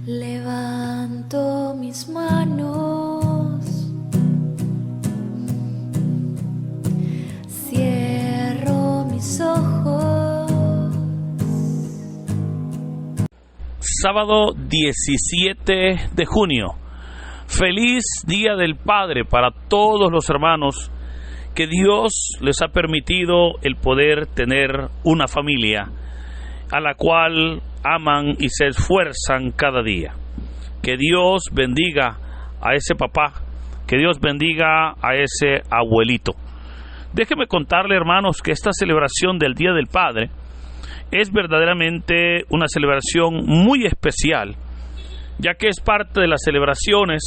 Levanto mis manos, cierro mis ojos. Sábado 17 de junio. Feliz Día del Padre para todos los hermanos que Dios les ha permitido el poder tener una familia a la cual aman y se esfuerzan cada día. Que Dios bendiga a ese papá, que Dios bendiga a ese abuelito. Déjeme contarle, hermanos, que esta celebración del Día del Padre es verdaderamente una celebración muy especial, ya que es parte de las celebraciones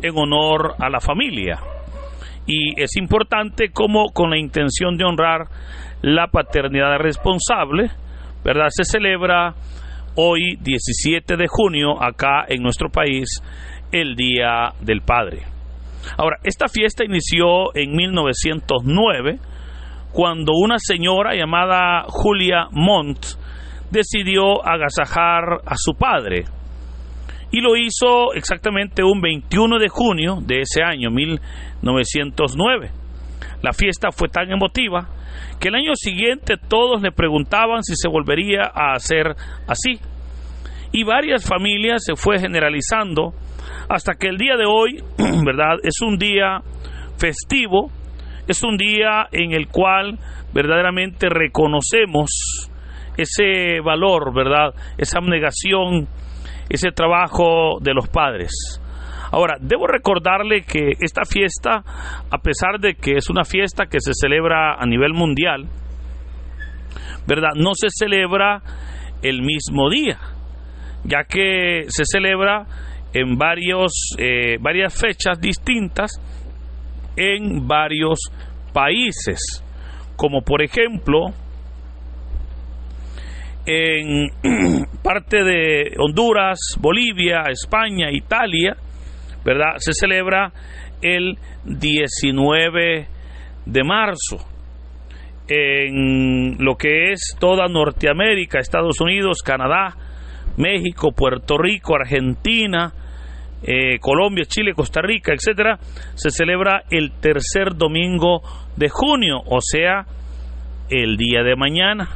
en honor a la familia. Y es importante como con la intención de honrar la paternidad responsable, ¿verdad? Se celebra hoy 17 de junio acá en nuestro país el Día del Padre. Ahora, esta fiesta inició en 1909 cuando una señora llamada Julia Montt decidió agasajar a su padre, y lo hizo exactamente un 21 de junio de ese año 1909. La fiesta fue tan emotiva que el año siguiente todos le preguntaban si se volvería a hacer así, y varias familias se fue generalizando hasta que el día de hoy, ¿verdad?, es un día festivo, es un día en el cual verdaderamente reconocemos ese valor, ¿verdad?, esa abnegación, ese trabajo de los padres. Ahora, debo recordarle que esta fiesta, a pesar de que es una fiesta que se celebra a nivel mundial, ¿verdad?, no se celebra el mismo día, ya que se celebra en varias fechas distintas en varios países, como por ejemplo en parte de Honduras, Bolivia, España, Italia, ¿verdad?, se celebra el 19 de marzo. En lo que es toda Norteamérica, Estados Unidos, Canadá, México, Puerto Rico, Argentina, Colombia, Chile, Costa Rica, etcétera, se celebra el tercer domingo de junio, o sea, el día de mañana.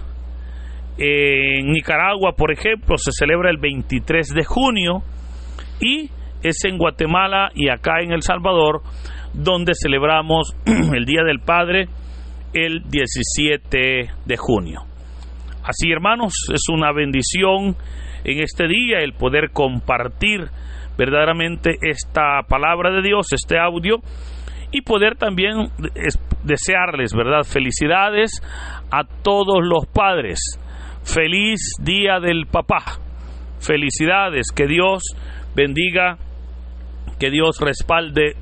En Nicaragua, por ejemplo, se celebra el 23 de junio, y es en Guatemala y acá en El Salvador donde celebramos el Día del Padre el 17 de junio. Así, hermanos, es una bendición en este día el poder compartir verdaderamente esta palabra de Dios, este audio, y poder también desearles, ¿verdad?, felicidades a todos los padres. Feliz Día del Papá. Felicidades, que Dios bendiga, que Dios respalde,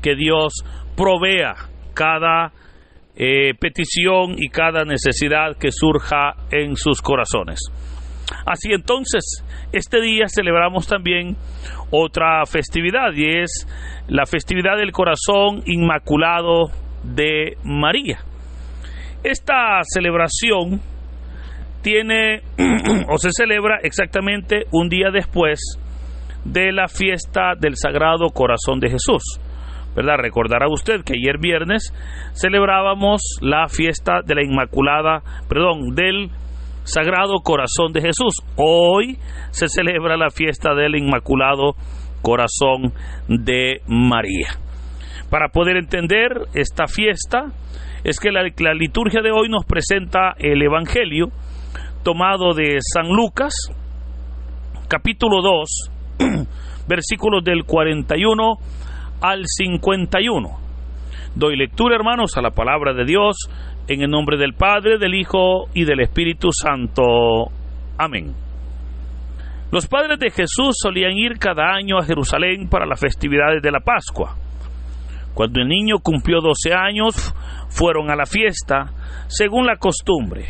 que Dios provea cada petición y cada necesidad que surja en sus corazones. Así entonces, este día celebramos también otra festividad, y es la festividad del Corazón Inmaculado de María. Esta celebración tiene o se celebra exactamente un día después de la fiesta del Sagrado Corazón de Jesús, ¿verdad? Recordará usted que ayer viernes celebrábamos la fiesta de la del Sagrado Corazón de Jesús. Hoy se celebra la fiesta del Inmaculado Corazón de María. Para poder entender esta fiesta, es que la liturgia de hoy nos presenta el Evangelio tomado de San Lucas, capítulo 2, versículos del 41 al 51. Doy lectura, hermanos, a la palabra de Dios, en el nombre del Padre, del Hijo y del Espíritu Santo. Amén. Los padres de Jesús solían ir cada año a Jerusalén para las festividades de la Pascua. Cuando el niño cumplió 12 años, fueron a la fiesta, según la costumbre.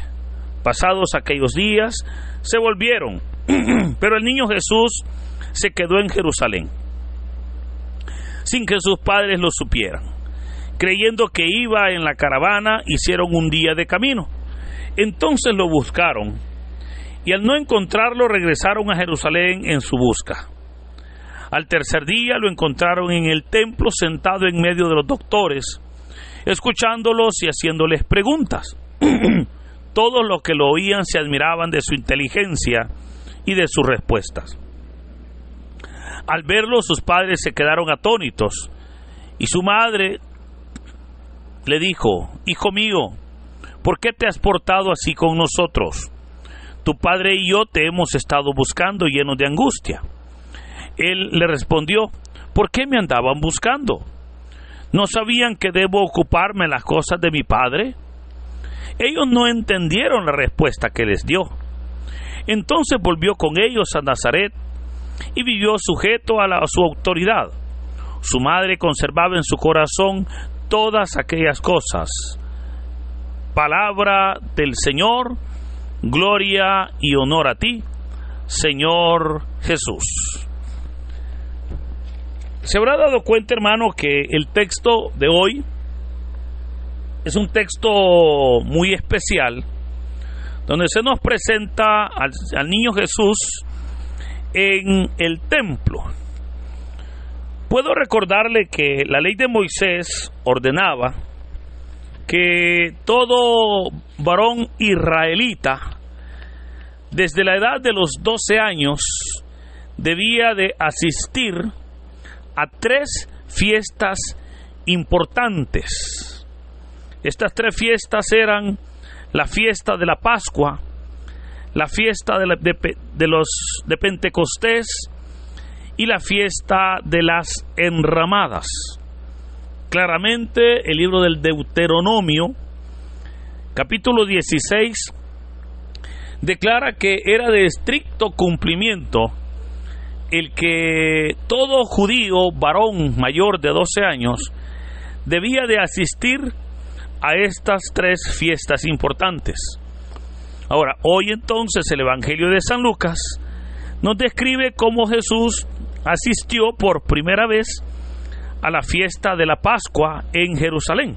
Pasados aquellos días, se volvieron, pero el niño Jesús se quedó en Jerusalén, sin que sus padres lo supieran. Creyendo que iba en la caravana, hicieron un día de camino. Entonces lo buscaron Y al no encontrarlo, regresaron a Jerusalén en su busca. Al tercer día lo encontraron en el templo, sentado en medio de los doctores, escuchándolos y haciéndoles preguntas. Todos los que lo oían se admiraban de su inteligencia y de sus respuestas. Al verlo, sus padres se quedaron atónitos, y su madre le dijo: Hijo mío, ¿por qué te has portado así con nosotros? Tu padre y yo te hemos estado buscando llenos de angustia. Él le respondió: ¿por qué me andaban buscando? ¿No sabían que debo ocuparme en las cosas de mi padre? Ellos no entendieron la respuesta que les dio. Entonces volvió con ellos a Nazaret y vivió sujeto a su autoridad. Su madre conservaba en su corazón todas aquellas cosas. Palabra del Señor. Gloria y honor a ti, Señor Jesús. Se habrá dado cuenta, hermano, que el texto de hoy es un texto muy especial, donde se nos presenta al niño Jesús en el templo. Puedo recordarle que la ley de Moisés ordenaba que todo varón israelita, desde la edad de los 12 años, debía de asistir a 3 fiestas importantes. Estas 3 fiestas eran la fiesta de la Pascua, la fiesta de Pentecostés y la fiesta de las enramadas. Claramente, el libro del Deuteronomio, capítulo 16, declara que era de estricto cumplimiento el que todo judío varón mayor de 12 años debía de asistir a estas 3 fiestas importantes. Ahora, hoy entonces el Evangelio de San Lucas nos describe cómo Jesús asistió por primera vez a la fiesta de la Pascua en Jerusalén.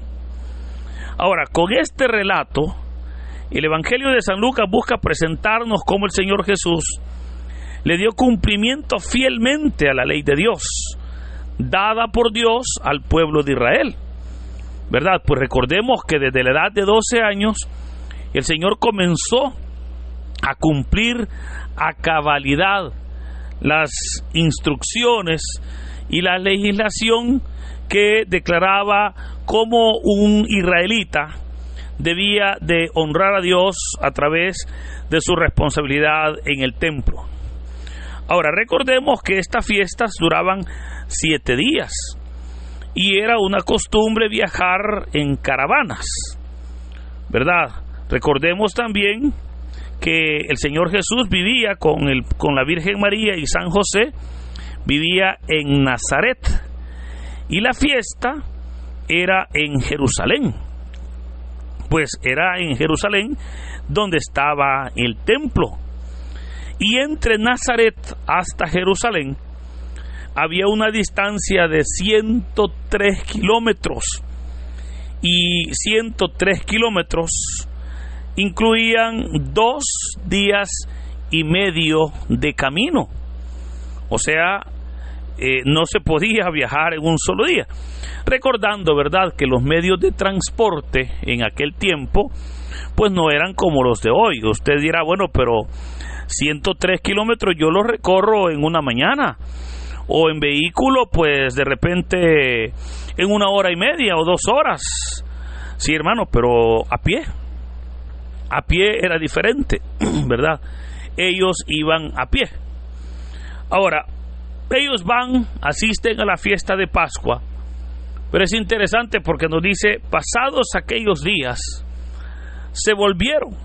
Ahora, con este relato, el Evangelio de San Lucas busca presentarnos cómo el Señor Jesús le dio cumplimiento fielmente a la ley de Dios, dada por Dios al pueblo de Israel. ¿Verdad? Pues recordemos que desde la edad de 12 años, el Señor comenzó a cumplir a cabalidad las instrucciones y la legislación que declaraba cómo un israelita debía de honrar a Dios a través de su responsabilidad en el templo. Ahora, recordemos que estas fiestas duraban 7 días y era una costumbre viajar en caravanas, ¿verdad? Recordemos también que el Señor Jesús vivía con la Virgen María y San José, vivía en Nazaret, y la fiesta era en Jerusalén. Pues era en Jerusalén donde estaba el templo. Y entre Nazaret hasta Jerusalén había una distancia de 103 kilómetros. Y 103 kilómetros incluían 2 días y medio de camino. O sea, no se podía viajar en un solo día. Recordando, ¿verdad?, que los medios de transporte en aquel tiempo pues no eran como los de hoy. Usted dirá, bueno, pero 103 kilómetros yo los recorro en una mañana, o en vehículo pues de repente en 1 hora y media o 2 horas. Sí, hermano, pero a pie era diferente, ¿verdad? Ellos iban a pie. Ahora, ellos asisten a la fiesta de Pascua, pero es interesante porque nos dice: pasados aquellos días se volvieron,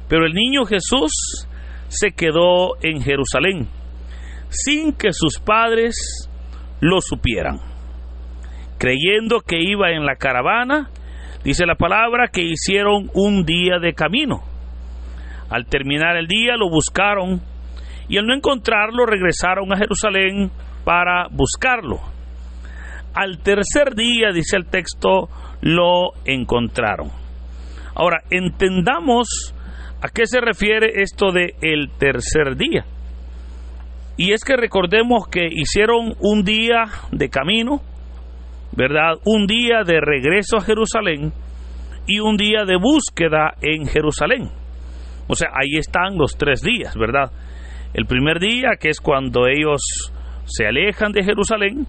pero el niño Jesús se quedó en Jerusalén sin que sus padres lo supieran. Creyendo que iba en la caravana, dice la palabra que hicieron un día de camino. Al terminar el día lo buscaron, y al no encontrarlo regresaron a Jerusalén para buscarlo. Al tercer día, dice el texto, lo encontraron. Ahora, entendamos ¿A qué se refiere esto de el tercer día? Y es que recordemos que hicieron un día de camino, ¿verdad? Un día de regreso a Jerusalén y un día de búsqueda en Jerusalén. O sea, ahí están los 3 días, ¿verdad? El primer día, que es cuando ellos se alejan de Jerusalén.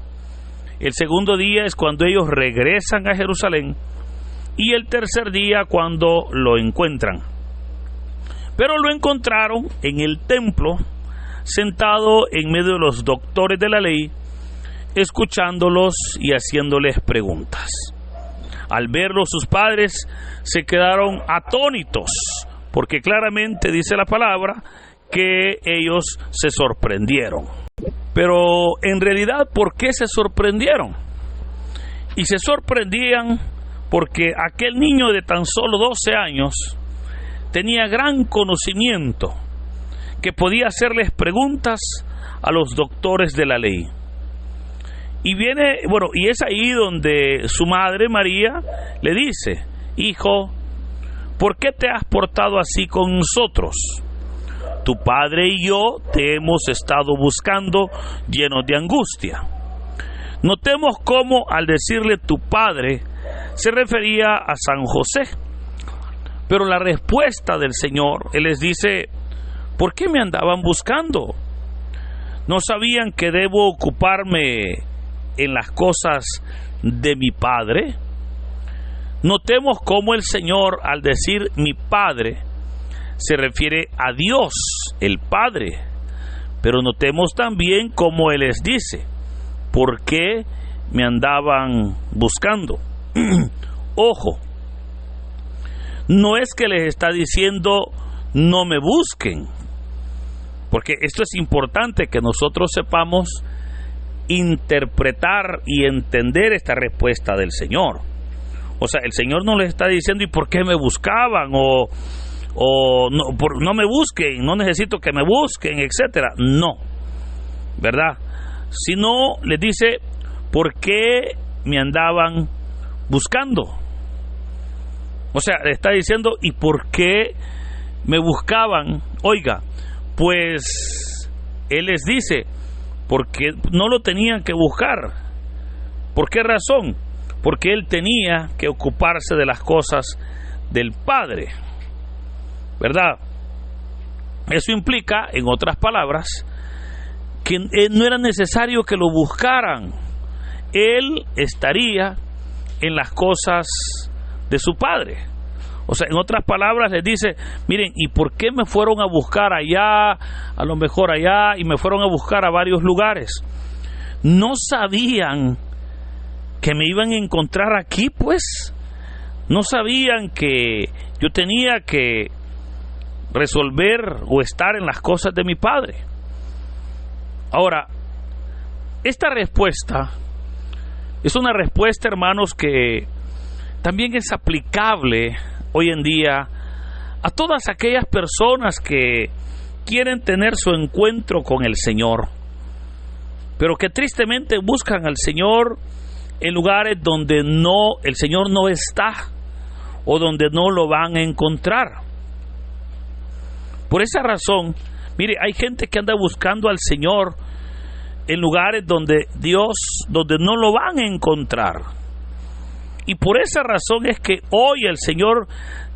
El segundo día es cuando ellos regresan a Jerusalén. Y el tercer día cuando lo encuentran. Pero lo encontraron en el templo, sentado en medio de los doctores de la ley, escuchándolos y haciéndoles preguntas. Al verlo, sus padres se quedaron atónitos, porque claramente dice la palabra que ellos se sorprendieron. Pero en realidad, ¿por qué se sorprendieron? Y se sorprendían porque aquel niño de tan solo 12 años tenía gran conocimiento, que podía hacerles preguntas a los doctores de la ley. Y es ahí donde su madre María le dice: hijo, ¿por qué te has portado así con nosotros? Tu padre y yo te hemos estado buscando llenos de angustia. Notemos cómo al decirle tu padre se refería a San José. Pero la respuesta del Señor, Él les dice: ¿por qué me andaban buscando? ¿No sabían que debo ocuparme en las cosas de mi Padre? Notemos cómo el Señor, al decir mi Padre, se refiere a Dios, el Padre. Pero notemos también cómo Él les dice: ¿por qué me andaban buscando? Ojo, no es que les está diciendo no me busquen, porque esto es importante que nosotros sepamos interpretar y entender esta respuesta del Señor. O sea, el Señor no les está diciendo ¿y por qué me buscaban? O no me busquen, no necesito que me busquen, etcétera. No, ¿verdad? Sino les dice ¿por qué me andaban buscando? O sea, le está diciendo ¿y por qué me buscaban? Oiga, pues Él les dice porque no lo tenían que buscar. ¿Por qué razón? Porque Él tenía que ocuparse de las cosas del Padre, ¿verdad? Eso implica, en otras palabras, que no era necesario que lo buscaran. Él estaría en las cosas de su Padre. O sea, en otras palabras les dice: miren, ¿y por qué me fueron a buscar allá, a lo mejor allá, y me fueron a buscar a varios lugares? ¿No sabían que me iban a encontrar aquí, pues? ¿No sabían que yo tenía que resolver o estar en las cosas de mi Padre? Ahora, esta respuesta es una respuesta, hermanos, que también es aplicable hoy en día a todas aquellas personas que quieren tener su encuentro con el Señor, pero que tristemente buscan al Señor en lugares donde el Señor no está o donde no lo van a encontrar. Por esa razón, mire, hay gente que anda buscando al Señor en lugares donde no lo van a encontrar. Y por esa razón es que hoy el Señor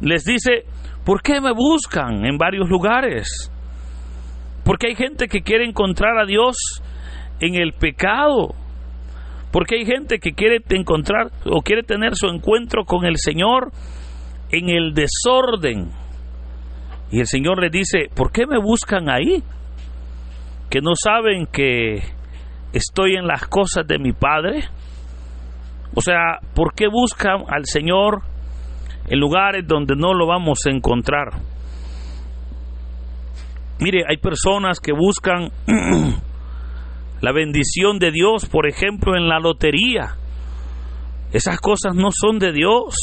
les dice: ¿por qué me buscan en varios lugares? Porque hay gente que quiere encontrar a Dios en el pecado. Porque hay gente que quiere encontrar o quiere tener su encuentro con el Señor en el desorden. Y el Señor les dice: ¿por qué me buscan ahí? ¿Que no saben que estoy en las cosas de mi Padre? O sea, ¿por qué buscan al Señor en lugares donde no lo vamos a encontrar? Mire, hay personas que buscan la bendición de Dios, por ejemplo, en la lotería. Esas cosas no son de Dios.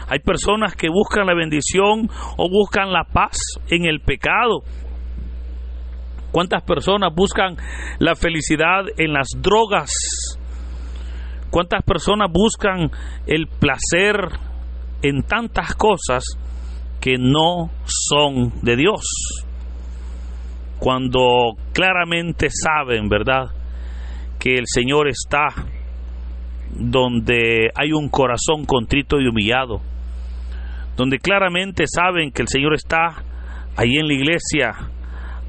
Hay personas que buscan la bendición o buscan la paz en el pecado. ¿Cuántas personas buscan la felicidad en las drogas? ¿Cuántas personas buscan el placer en tantas cosas que no son de Dios. Cuando claramente saben, ¿verdad?, que el Señor está donde hay un corazón contrito y humillado, donde claramente saben que el Señor está ahí en la iglesia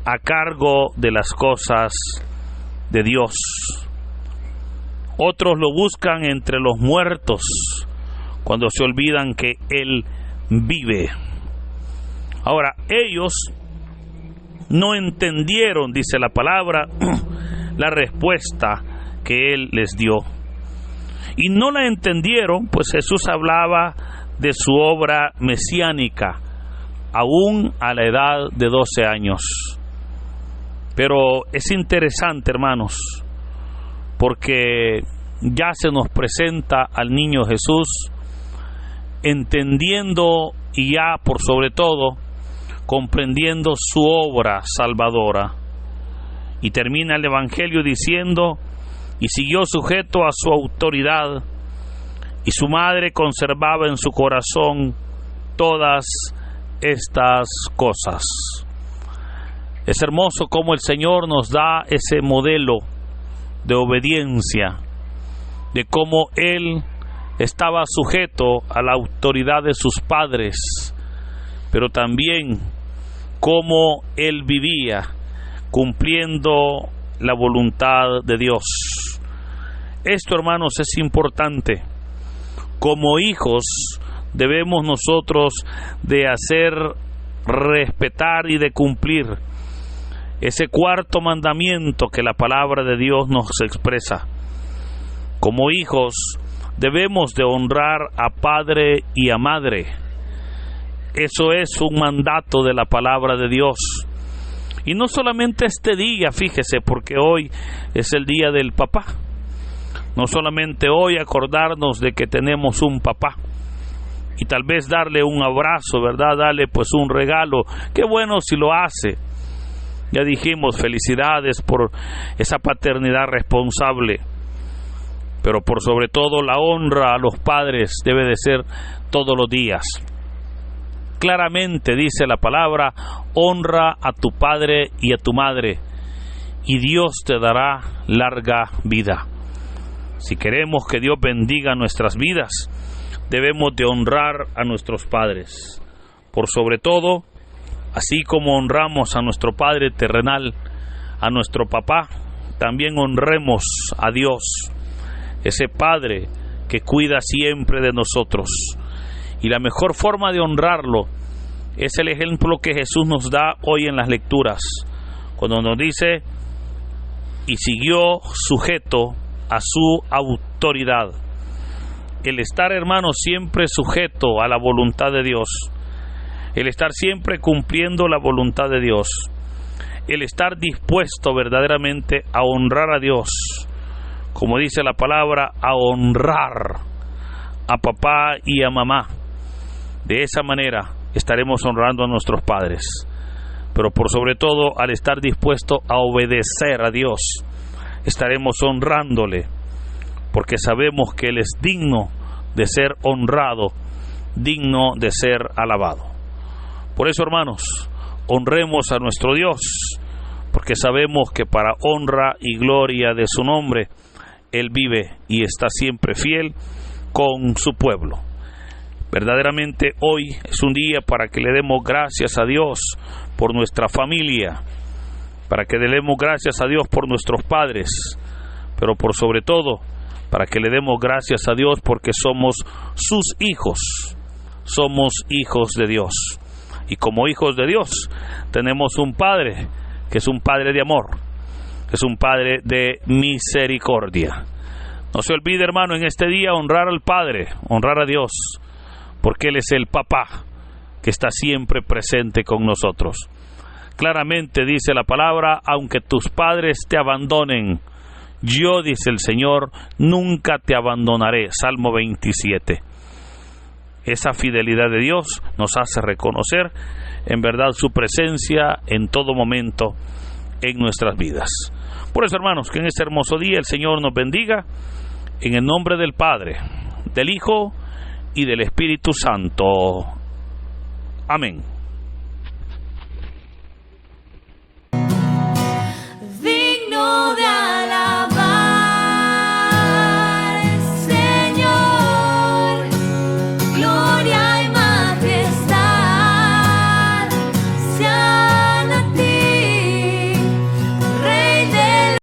a cargo de las cosas de Dios. Otros lo buscan entre los muertos cuando se olvidan que Él vive. Ahora, ellos no entendieron, dice la palabra, la respuesta que Él les dio. Y no la entendieron, pues Jesús hablaba de su obra mesiánica, aún a la edad de 12 años. Pero es interesante, hermanos, porque ya se nos presenta al niño Jesús, entendiendo y ya por sobre todo comprendiendo su obra salvadora. Y termina el Evangelio diciendo: y siguió sujeto a su autoridad, y su madre conservaba en su corazón todas estas cosas. Es hermoso cómo el Señor nos da ese modelo de obediencia, de cómo Él estaba sujeto a la autoridad de sus padres, pero también cómo Él vivía cumpliendo la voluntad de Dios. Esto, hermanos, es importante. Como hijos debemos nosotros de hacer respetar y de cumplir ese cuarto mandamiento que la palabra de Dios nos expresa. Como hijos debemos de honrar a padre y a madre. Eso es un mandato de la palabra de Dios. Y no solamente este día, fíjese, porque hoy es el día del papá. No solamente hoy acordarnos de que tenemos un papá y tal vez darle un abrazo, ¿verdad? Darle pues un regalo. Qué bueno si lo hace. Ya dijimos, felicidades por esa paternidad responsable. Pero por sobre todo la honra a los padres debe de ser todos los días. Claramente dice la palabra: honra a tu padre y a tu madre, y Dios te dará larga vida. Si queremos que Dios bendiga nuestras vidas, debemos de honrar a nuestros padres. Por sobre todo, así como honramos a nuestro Padre terrenal, a nuestro papá, también honremos a Dios, ese Padre que cuida siempre de nosotros. Y la mejor forma de honrarlo es el ejemplo que Jesús nos da hoy en las lecturas, cuando nos dice: y siguió sujeto a su autoridad. El estar, hermano, siempre sujeto a la voluntad de Dios, el estar siempre cumpliendo la voluntad de Dios, el estar dispuesto verdaderamente a honrar a Dios, como dice la palabra, a honrar a papá y a mamá. De esa manera estaremos honrando a nuestros padres, pero por sobre todo, al estar dispuesto a obedecer a Dios, estaremos honrándole, porque sabemos que Él es digno de ser honrado, digno de ser alabado. Por eso, hermanos, honremos a nuestro Dios, porque sabemos que para honra y gloria de su nombre, Él vive y está siempre fiel con su pueblo. Verdaderamente hoy es un día para que le demos gracias a Dios por nuestra familia, para que le demos gracias a Dios por nuestros padres, pero por sobre todo, para que le demos gracias a Dios porque somos sus hijos, somos hijos de Dios. Y como hijos de Dios, tenemos un Padre, que es un Padre de amor, que es un Padre de misericordia. No se olvide, hermano, en este día honrar al Padre, honrar a Dios, porque Él es el papá que está siempre presente con nosotros. Claramente dice la palabra: aunque tus padres te abandonen, yo, dice el Señor, nunca te abandonaré. Salmo 27. Esa fidelidad de Dios nos hace reconocer en verdad su presencia en todo momento en nuestras vidas. Por eso, hermanos, que en este hermoso día el Señor nos bendiga en el nombre del Padre, del Hijo y del Espíritu Santo. Amén.